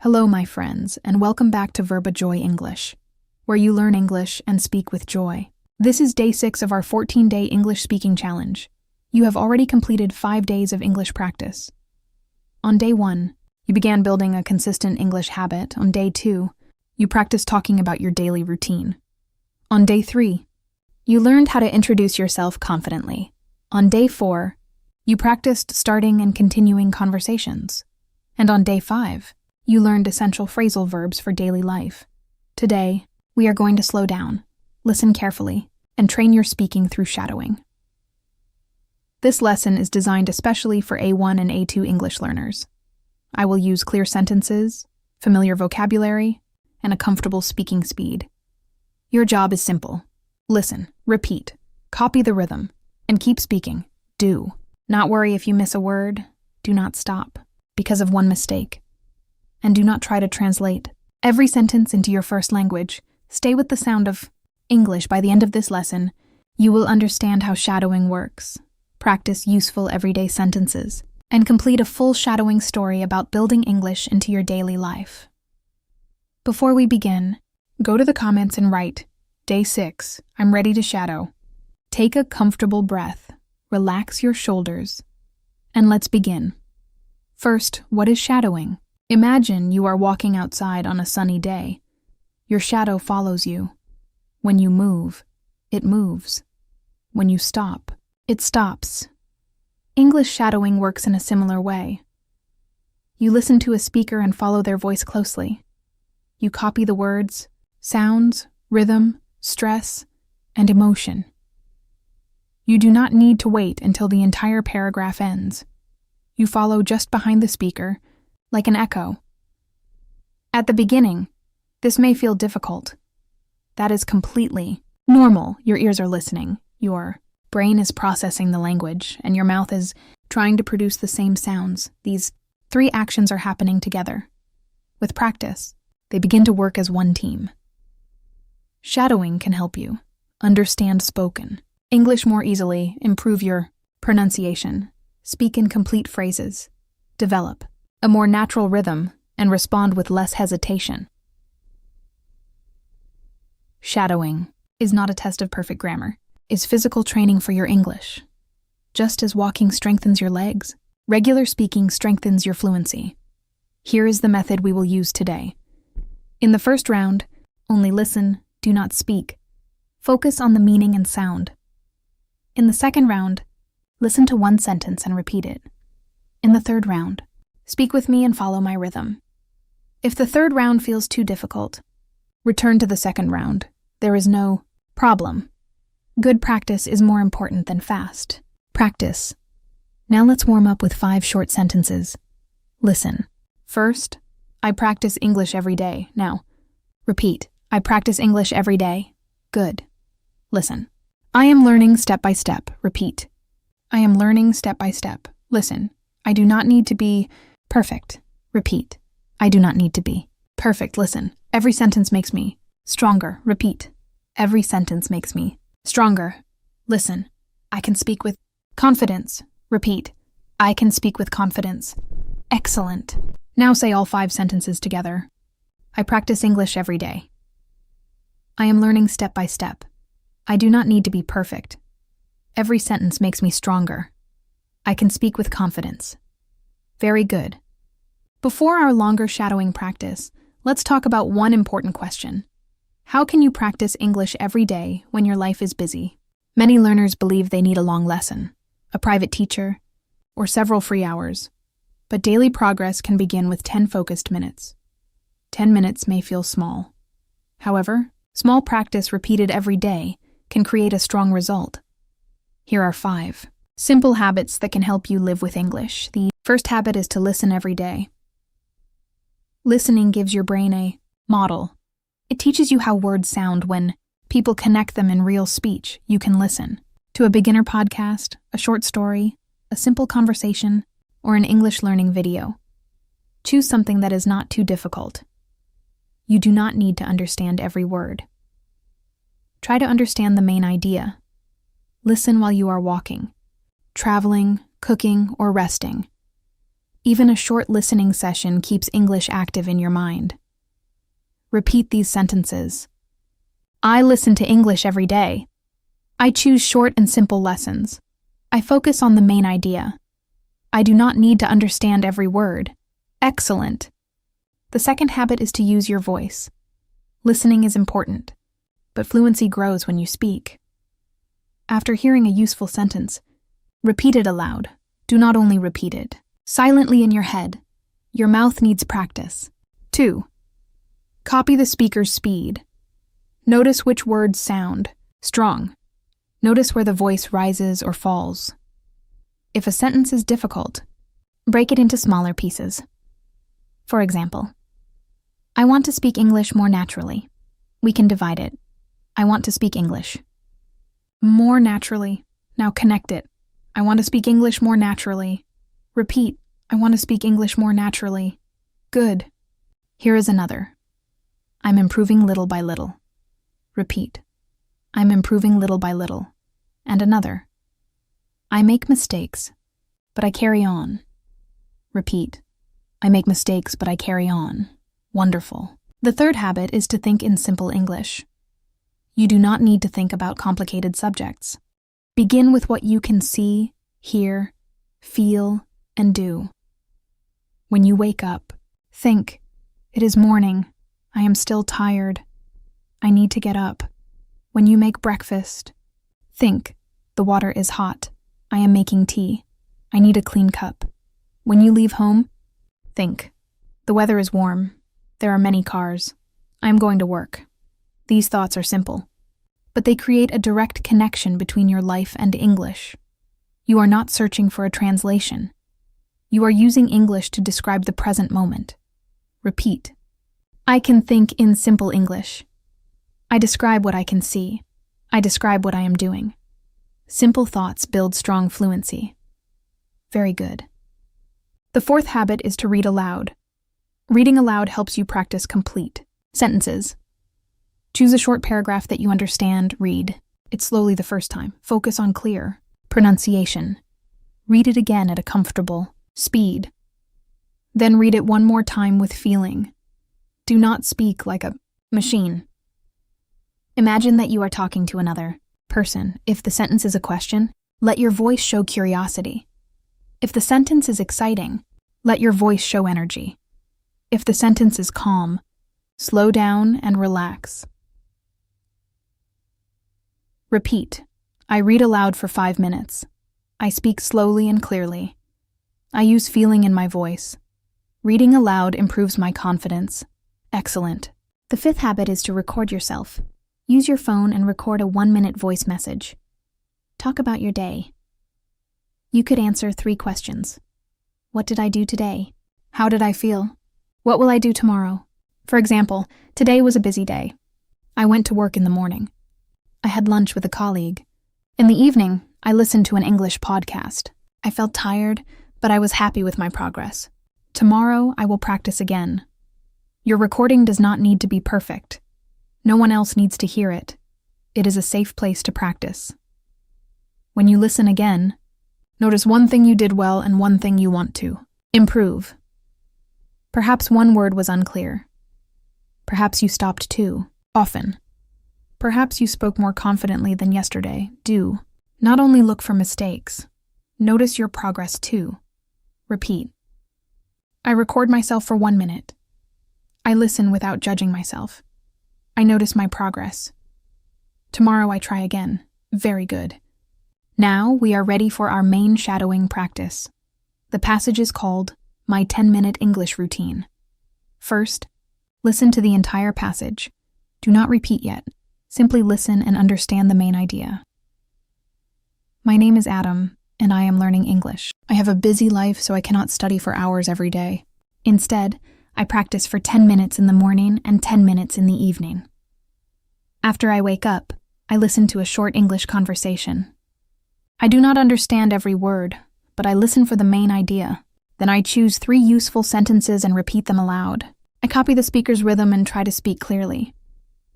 Hello, my friends, and welcome back to VerbaJoy English, where you learn English and speak with joy. This is day 6 of our 14-day English speaking challenge. You have already completed 5 days of English practice. On day 1, you began building a consistent English habit. On day 2, you practiced talking about your daily routine. On day 3, you learned how to introduce yourself confidently. On day 4, you practiced starting and continuing conversations. And on day 5, you learned essential phrasal verbs for daily life. Today, we are going to slow down, listen carefully, and train your speaking through shadowing. This lesson is designed especially for A1 and A2 English learners. I will use clear sentences, familiar vocabulary, and a comfortable speaking speed. Your job is simple. Listen, repeat, copy the rhythm, and keep speaking. Do not worry if you miss a word. Do not stop because of one mistake. And do not try to translate every sentence into your first language. Stay with the sound of English. By the end of this lesson, you will understand how shadowing works, practice useful everyday sentences, and complete a full shadowing story about building English into your daily life. Before we begin, go to the comments and write, Day 6, I'm ready to shadow. Take a comfortable breath, relax your shoulders, and let's begin. First, what is shadowing? Imagine you are walking outside on a sunny day. Your shadow follows you. When you move, it moves. When you stop, it stops. English shadowing works in a similar way. You listen to a speaker and follow their voice closely. You copy the words, sounds, rhythm, stress, and emotion. You do not need to wait until the entire paragraph ends. You follow just behind the speaker, like an echo. At the beginning, this may feel difficult. That is completely normal. Your ears are listening, your brain is processing the language, and your mouth is trying to produce the same sounds. These 3 actions are happening together. With practice, they begin to work as one team. Shadowing can help you understand spoken English more easily, improve your pronunciation, speak in complete phrases, develop a more natural rhythm, and respond with less hesitation. Shadowing is not a test of perfect grammar. It's physical training for your English. Just as walking strengthens your legs, regular speaking strengthens your fluency. Here is the method we will use today. In the first round, only listen, do not speak. Focus on the meaning and sound. In the second round, listen to one sentence and repeat it. In the third round, speak with me and follow my rhythm. If the third round feels too difficult, return to the second round. There is no problem. Good practice is more important than fast practice. Now let's warm up with 5 short sentences. Listen. First, I practice English every day. Now, repeat. I practice English every day. Good. Listen. I am learning step by step. Repeat. I am learning step by step. Listen. I do not need to be perfect. Repeat. I do not need to be perfect. Listen. Every sentence makes me stronger. Repeat. Every sentence makes me stronger. Listen. I can speak with confidence. Repeat. I can speak with confidence. Excellent. Now say all 5 sentences together. I practice English every day. I am learning step by step. I do not need to be perfect. Every sentence makes me stronger. I can speak with confidence. Very good. Before our longer shadowing practice, let's talk about one important question. How can you practice English every day when your life is busy? Many learners believe they need a long lesson, a private teacher, or several free hours. But daily progress can begin with 10 focused minutes. 10 minutes may feel small. However, small practice repeated every day can create a strong result. Here are 5 simple habits that can help you live with English. The first habit is to listen every day. Listening gives your brain a model. It teaches you how words sound when people connect them in real speech. You can listen to a beginner podcast, a short story, a simple conversation, or an English learning video. Choose something that is not too difficult. You do not need to understand every word. Try to understand the main idea. Listen while you are walking, traveling, cooking, or resting. Even a short listening session keeps English active in your mind. Repeat these sentences. I listen to English every day. I choose short and simple lessons. I focus on the main idea. I do not need to understand every word. Excellent. The second habit is to use your voice. Listening is important, but fluency grows when you speak. After hearing a useful sentence, repeat it aloud. Do not only repeat it silently in your head. Your mouth needs practice. 2. Copy the speaker's speed. Notice which words sound strong. Notice where the voice rises or falls. If a sentence is difficult, break it into smaller pieces. For example, I want to speak English more naturally. We can divide it. I want to speak English more naturally. Now connect it. I want to speak English more naturally. Repeat. I want to speak English more naturally. Good. Here is another. I'm improving little by little. Repeat. I'm improving little by little. And another. I make mistakes, but I carry on. Repeat. I make mistakes, but I carry on. Wonderful. The third habit is to think in simple English. You do not need to think about complicated subjects. Begin with what you can see, hear, feel, and do. When you wake up, think, it is morning. I am still tired. I need to get up. When you make breakfast, think, the water is hot. I am making tea. I need a clean cup. When you leave home, think, the weather is warm. There are many cars. I am going to work. These thoughts are simple, but they create a direct connection between your life and English. You are not searching for a translation. You are using English to describe the present moment. Repeat. I can think in simple English. I describe what I can see. I describe what I am doing. Simple thoughts build strong fluency. Very good. The fourth habit is to read aloud. Reading aloud helps you practice complete sentences. Choose a short paragraph that you understand, read it slowly the first time. Focus on clear pronunciation. Read it again at a comfortable speed. Then read it one more time with feeling. Do not speak like a machine. Imagine that you are talking to another person. If the sentence is a question, let your voice show curiosity. If the sentence is exciting, let your voice show energy. If the sentence is calm, slow down and relax. Repeat. I read aloud for 5 minutes. I speak slowly and clearly. I use feeling in my voice. Reading aloud improves my confidence. Excellent. The fifth habit is to record yourself. Use your phone and record a 1-minute voice message. Talk about your day. You could answer 3 questions. What did I do today? How did I feel? What will I do tomorrow? For example, today was a busy day. I went to work in the morning. I had lunch with a colleague. In the evening, I listened to an English podcast. I felt tired, but I was happy with my progress. Tomorrow, I will practice again. Your recording does not need to be perfect. No one else needs to hear it. It is a safe place to practice. When you listen again, notice one thing you did well and one thing you want to improve. Perhaps one word was unclear. Perhaps you stopped too often. Perhaps you spoke more confidently than yesterday. Do not only look for mistakes. Notice your progress too. Repeat. I record myself for 1 minute. I listen without judging myself. I notice my progress. Tomorrow I try again. Very good. Now we are ready for our main shadowing practice. The passage is called My 10-Minute English Routine. First, listen to the entire passage. Do not repeat yet. Simply listen and understand the main idea. My name is Adam, and I am learning English. I have a busy life, so I cannot study for hours every day. Instead, I practice for 10 minutes in the morning and 10 minutes in the evening. After I wake up, I listen to a short English conversation. I do not understand every word, but I listen for the main idea. Then I choose 3 useful sentences and repeat them aloud. I copy the speaker's rhythm and try to speak clearly.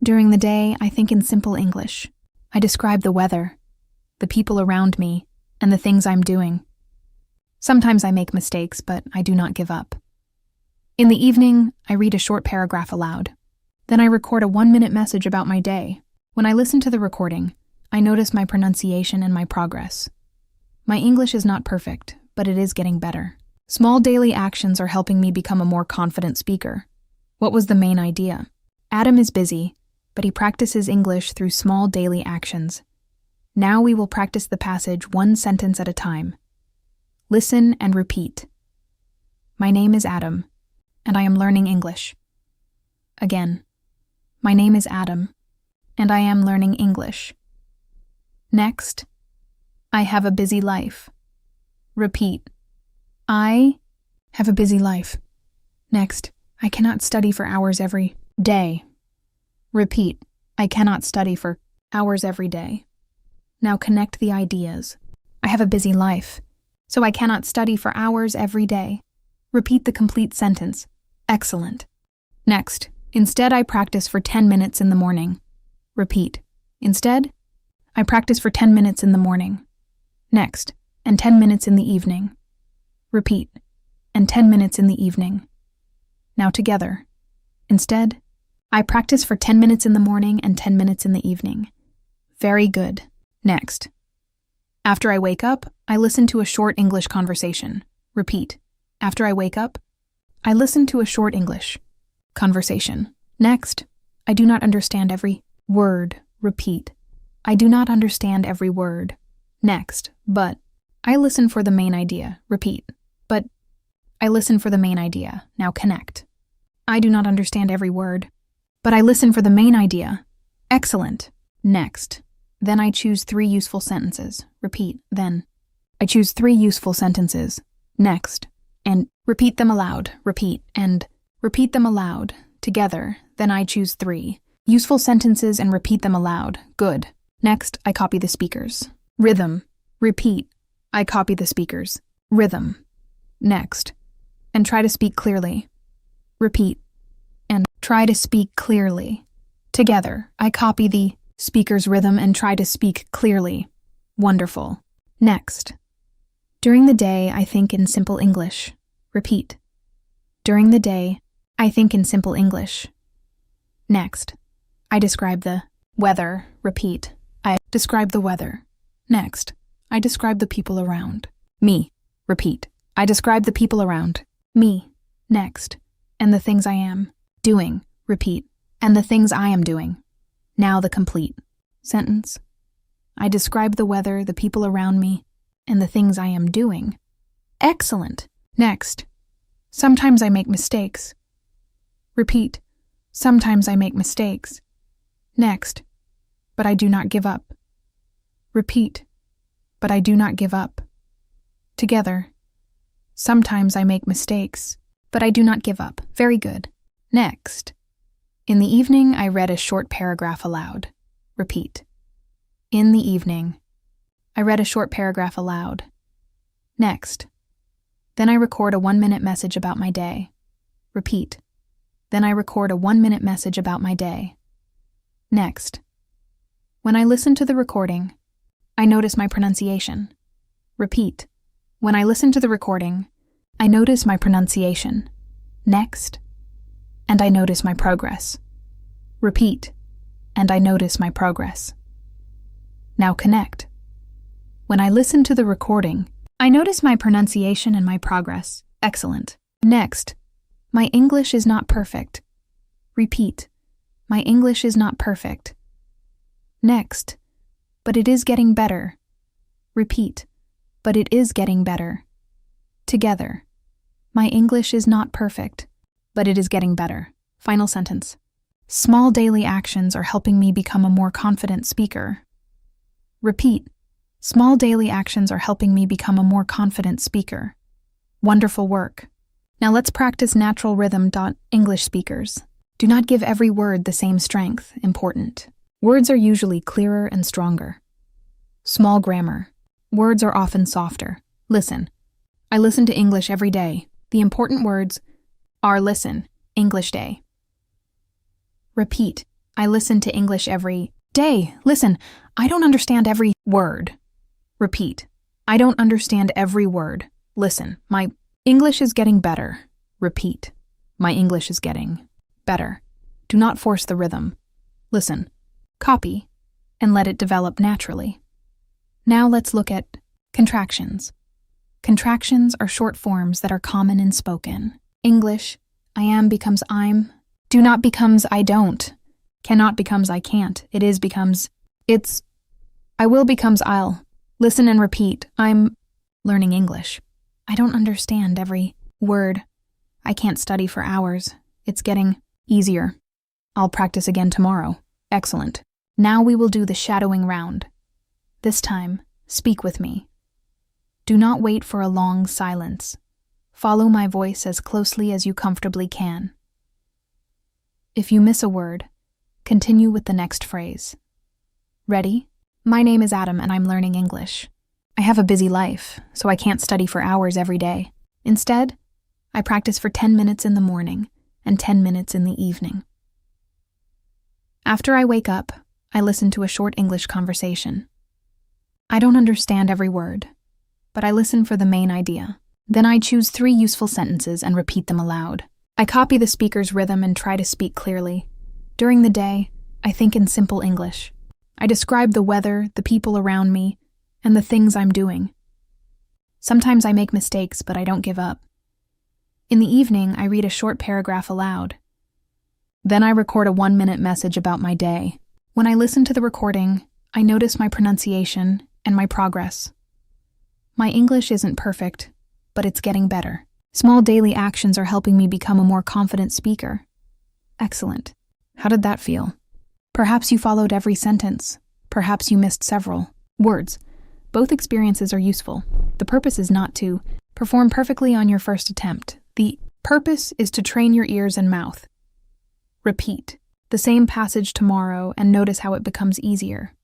During the day, I think in simple English. I describe the weather, the people around me, and the things I'm doing. Sometimes I make mistakes, but I do not give up. In the evening, I read a short paragraph aloud. Then I record a 1-minute message about my day. When I listen to the recording, I notice my pronunciation and my progress. My English is not perfect, but it is getting better. Small daily actions are helping me become a more confident speaker. What was the main idea? Adam is busy, but he practices English through small daily actions. Now we will practice the passage one sentence at a time. Listen and repeat. My name is Adam, and I am learning English. Again. My name is Adam, and I am learning English. Next. I have a busy life. Repeat. I have a busy life. Next. I cannot study for hours every day. Repeat. I cannot study for hours every day. Now connect the ideas. I have a busy life, so I cannot study for hours every day. Repeat the complete sentence. Excellent. Next. Instead, I practice for 10 minutes in the morning. Repeat. Instead, I practice for 10 minutes in the morning. Next. And 10 minutes in the evening. Repeat. And 10 minutes in the evening. Now together. Instead, I practice for 10 minutes in the morning and 10 minutes in the evening. Very good. Next. After I wake up, I listen to a short English conversation. Repeat. After I wake up, I listen to a short English conversation. Next. I do not understand every word. Repeat. I do not understand every word. Next. But I listen for the main idea. Repeat. But I listen for the main idea. Now connect. I do not understand every word, but I listen for the main idea. Excellent. Next. Then I choose 3 useful sentences. Repeat. Then I choose 3 useful sentences. Next. And repeat them aloud. Repeat. And repeat them aloud. Together. Then I choose 3 useful sentences and repeat them aloud. Good. Next, I copy the speakers. Rhythm. Repeat. I copy the speakers. Rhythm. Next. And try to speak clearly. Repeat. And try to speak clearly. Together, I copy the speaker's rhythm and try to speak clearly. Wonderful. Next. During the day, I think in simple English. Repeat. During the day, I think in simple English. Next. I describe the weather. Repeat. I describe the weather. Next. I describe the people around. Me. Repeat. I describe the people around. Me. Next. And the things I am doing. Repeat. And the things I am doing. Now the complete sentence. I describe the weather, the people around me, and the things I am doing. Excellent. Next. Sometimes I make mistakes. Repeat. Sometimes I make mistakes. Next. But I do not give up. Repeat. But I do not give up. Together. Sometimes I make mistakes, but I do not give up. Very good. Next. In the evening, I read a short paragraph aloud. Repeat. In the evening, I read a short paragraph aloud. Next. Then I record a 1-minute message about my day. Repeat. Then I record a 1-minute message about my day. Next. When I listen to the recording, I notice my pronunciation. Repeat. When I listen to the recording, I notice my pronunciation. Next. And I notice my progress. Repeat. And I notice my progress. Now connect. When I listen to the recording, I notice my pronunciation and my progress. Excellent. Next. My English is not perfect. Repeat. My English is not perfect. Next. But it is getting better. Repeat. But it is getting better. Together. My English is not perfect, but it is getting better. Final sentence. Small daily actions are helping me become a more confident speaker. Repeat. Small daily actions are helping me become a more confident speaker. Wonderful work. Now let's practice natural rhythm. English speakers. Do not give every word the same strength. Important. Words are usually clearer and stronger. Small grammar. Words are often softer. Listen. I listen to English every day. The important words are listen, English day. Repeat. I listen to English every day. Listen. I don't understand every word. Repeat. I don't understand every word. Listen, my English is getting better. Repeat. My English is getting better. Do not force the rhythm. Listen, copy, and let it develop naturally. Now let's look at contractions. Contractions are short forms that are common in spoken English. I am becomes I'm. Do not becomes I don't. Cannot becomes I can't. It is becomes it's. I will becomes I'll. Listen and repeat. I'm learning English. I don't understand every word. I can't study for hours. It's getting easier. I'll practice again tomorrow. Excellent. Now we will do the shadowing round. This time, speak with me. Do not wait for a long silence. Follow my voice as closely as you comfortably can. If you miss a word, continue with the next phrase. Ready? My name is Adam and I'm learning English. I have a busy life, so I can't study for hours every day. Instead, I practice for 10 minutes in the morning and 10 minutes in the evening. After I wake up, I listen to a short English conversation. I don't understand every word, but I listen for the main idea. Then I choose 3 useful sentences and repeat them aloud. I copy the speaker's rhythm and try to speak clearly. During the day, I think in simple English. I describe the weather, the people around me, and the things I'm doing. Sometimes I make mistakes, but I don't give up. In the evening, I read a short paragraph aloud. Then I record a 1-minute message about my day. When I listen to the recording, I notice my pronunciation and my progress. My English isn't perfect, but it's getting better. Small daily actions are helping me become a more confident speaker. Excellent. How did that feel? Perhaps you followed every sentence. Perhaps you missed several words. Both experiences are useful. The purpose is not to perform perfectly on your first attempt. The purpose is to train your ears and mouth. Repeat the same passage tomorrow and notice how it becomes easier.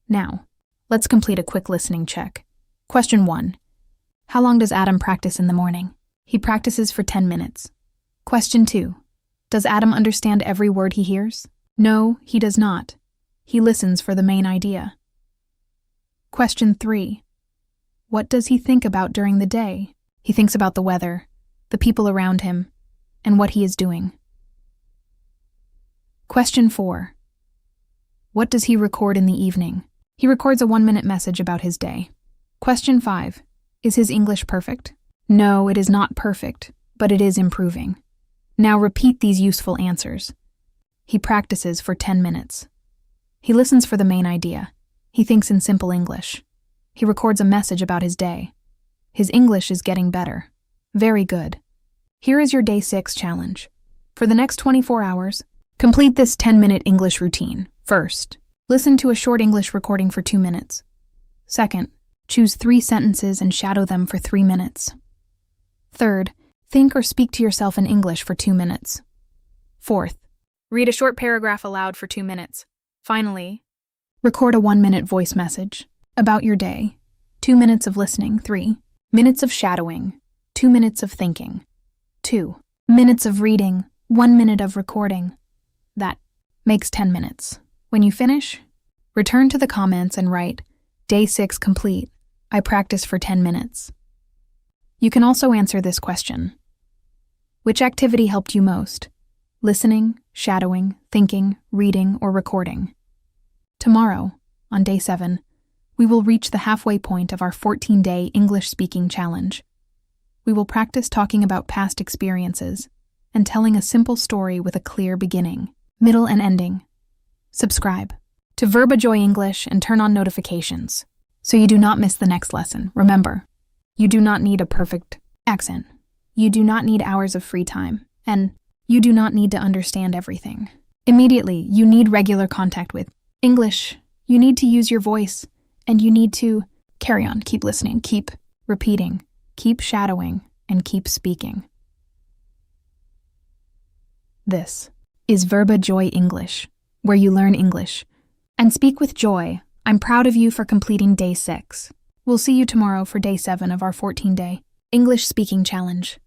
Now, let's complete a quick listening check. Question 1. How long does Adam practice in the morning? He practices for 10 minutes. Question 2. Does Adam understand every word he hears? No, he does not. He listens for the main idea. Question 3. What does he think about during the day? He thinks about the weather, the people around him, and what he is doing. Question 4. What does he record in the evening? He records a 1-minute message about his day. Question 5. Is his English perfect? No, it is not perfect, but it is improving. Now repeat these useful answers. He practices for 10 minutes. He listens for the main idea. He thinks in simple English. He records a message about his day. His English is getting better. Very good. Here is your Day 6 challenge. For the next 24 hours, complete this 10-minute English routine. First, listen to a short English recording for 2 minutes. Second, choose 3 sentences and shadow them for 3 minutes. Third, think or speak to yourself in English for 2 minutes. Fourth, read a short paragraph aloud for 2 minutes. Finally, record a 1-minute voice message about your day. 2 minutes of listening. 3 minutes of shadowing. 2 minutes of thinking. 2 minutes of reading. 1 minute of recording. That makes 10 minutes. When you finish, return to the comments and write, Day 6 complete. I practiced for 10 minutes. You can also answer this question. Which activity helped you most? Listening, shadowing, thinking, reading, or recording? Tomorrow, on Day 7, we will reach the halfway point of our 14-day English speaking challenge. We will practice talking about past experiences and telling a simple story with a clear beginning, middle, and ending. Subscribe to VerbaJoy English and turn on notifications so you do not miss the next lesson. Remember, you do not need a perfect accent. You do not need hours of free time. And you do not need to understand everything. Immediately, you need regular contact with English. You need to use your voice, and you need to carry on, keep listening, keep repeating, keep shadowing, and keep speaking. This is VerbaJoy English, where you learn English and speak with joy. I'm proud of you for completing Day 6. We'll see you tomorrow for Day 7 of our 14-day English speaking challenge.